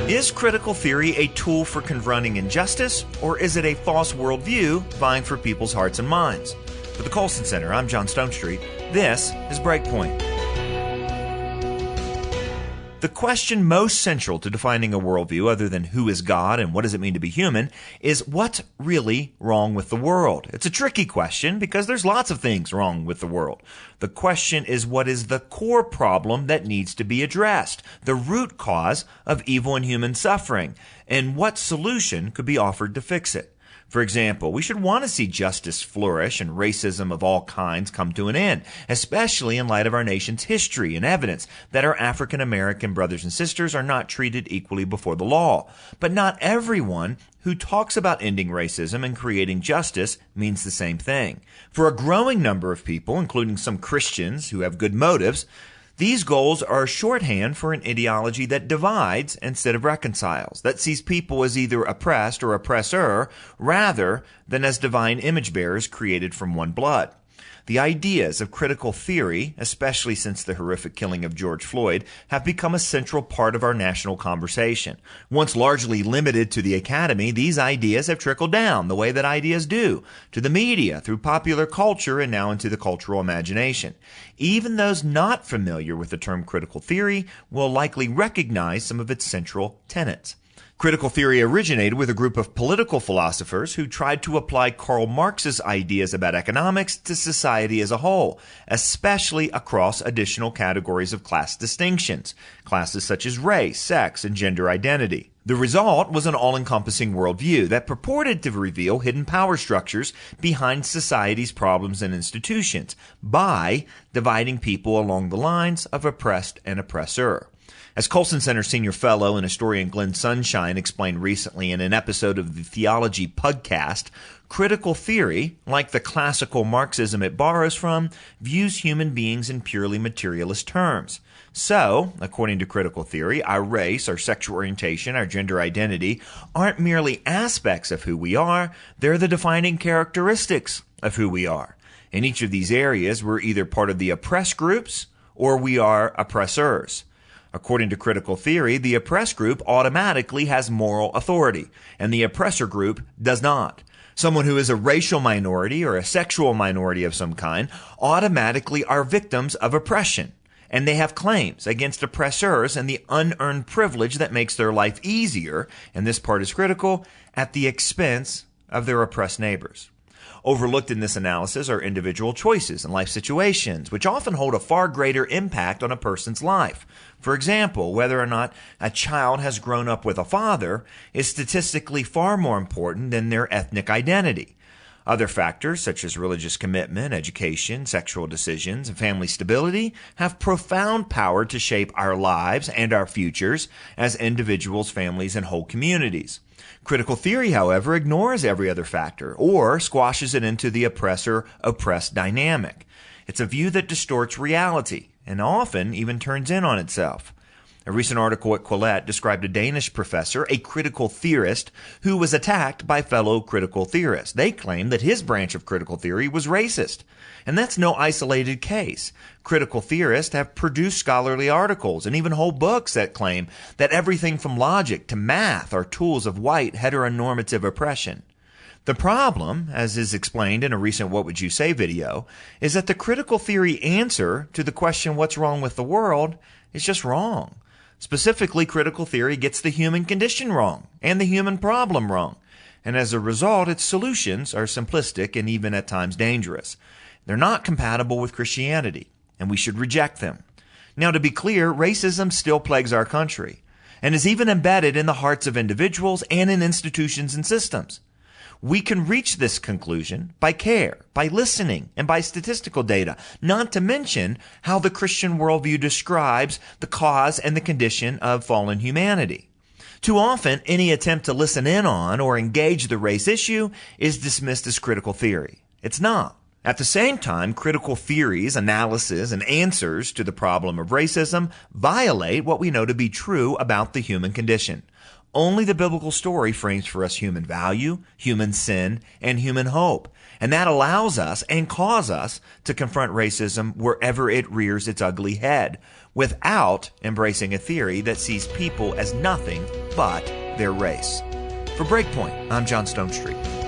Is critical theory a tool for confronting injustice, or is it a false worldview vying for people's hearts and minds? For the Colson Center, I'm John Stonestreet. This is Breakpoint. The question most central to defining a worldview, other than who is God and what does it mean to be human, is what's really wrong with the world? It's a tricky question because there's lots of things wrong with the world. The question is, what is the core problem that needs to be addressed, the root cause of evil and human suffering, and what solution could be offered to fix it? For example, we should want to see justice flourish and racism of all kinds come to an end, especially in light of our nation's history and evidence that our African American brothers and sisters are not treated equally before the law. But not everyone who talks about ending racism and creating justice means the same thing. For a growing number of people, including some Christians who have good motives, these goals are shorthand for an ideology that divides instead of reconciles, that sees people as either oppressed or oppressor rather than as divine image bearers created from one blood. The ideas of critical theory, especially since the horrific killing of George Floyd, have become a central part of our national conversation. Once largely limited to the academy, these ideas have trickled down, the way that ideas do, to the media, through popular culture, and now into the cultural imagination. Even those not familiar with the term critical theory will likely recognize some of its central tenets. Critical theory originated with a group of political philosophers who tried to apply Karl Marx's ideas about economics to society as a whole, especially across additional categories of class distinctions, classes such as race, sex, and gender identity. The result was an all-encompassing worldview that purported to reveal hidden power structures behind society's problems and institutions by dividing people along the lines of oppressed and oppressor. As Colson Center Senior Fellow and historian Glenn Sunshine explained recently in an episode of the Theology Podcast, critical theory, like the classical Marxism it borrows from, views human beings in purely materialist terms. So, according to critical theory, our race, our sexual orientation, our gender identity aren't merely aspects of who we are, they're the defining characteristics of who we are. In each of these areas, we're either part of the oppressed groups or we are oppressors. According to critical theory, the oppressed group automatically has moral authority, and the oppressor group does not. Someone who is a racial minority or a sexual minority of some kind automatically are victims of oppression, and they have claims against oppressors and the unearned privilege that makes their life easier, and this part is critical, at the expense of their oppressed neighbors. Overlooked in this analysis are individual choices and life situations, which often hold a far greater impact on a person's life. For example, whether or not a child has grown up with a father is statistically far more important than their ethnic identity. Other factors, such as religious commitment, education, sexual decisions, and family stability, have profound power to shape our lives and our futures as individuals, families, and whole communities. Critical theory, however, ignores every other factor or squashes it into the oppressor-oppressed dynamic. It's a view that distorts reality and often even turns in on itself. A recent article at Quillette described a Danish professor, a critical theorist, who was attacked by fellow critical theorists. They claimed that his branch of critical theory was racist. And that's no isolated case. Critical theorists have produced scholarly articles and even whole books that claim that everything from logic to math are tools of white heteronormative oppression. The problem, as is explained in a recent What Would You Say video, is that the critical theory answer to the question what's wrong with the world is just wrong. Specifically, critical theory gets the human condition wrong and the human problem wrong. And as a result, its solutions are simplistic and even at times dangerous. They're not compatible with Christianity, and we should reject them. Now, to be clear, racism still plagues our country and is even embedded in the hearts of individuals and in institutions and systems. We can reach this conclusion by care, by listening, and by statistical data, not to mention how the Christian worldview describes the cause and the condition of fallen humanity. Too often, any attempt to listen in on or engage the race issue is dismissed as critical theory. It's not. At the same time, critical theories, analysis, and answers to the problem of racism violate what we know to be true about the human condition. Only the biblical story frames for us human value, human sin, and human hope. And that allows us and causes us to confront racism wherever it rears its ugly head, without embracing a theory that sees people as nothing but their race. For Breakpoint, I'm John Stonestreet.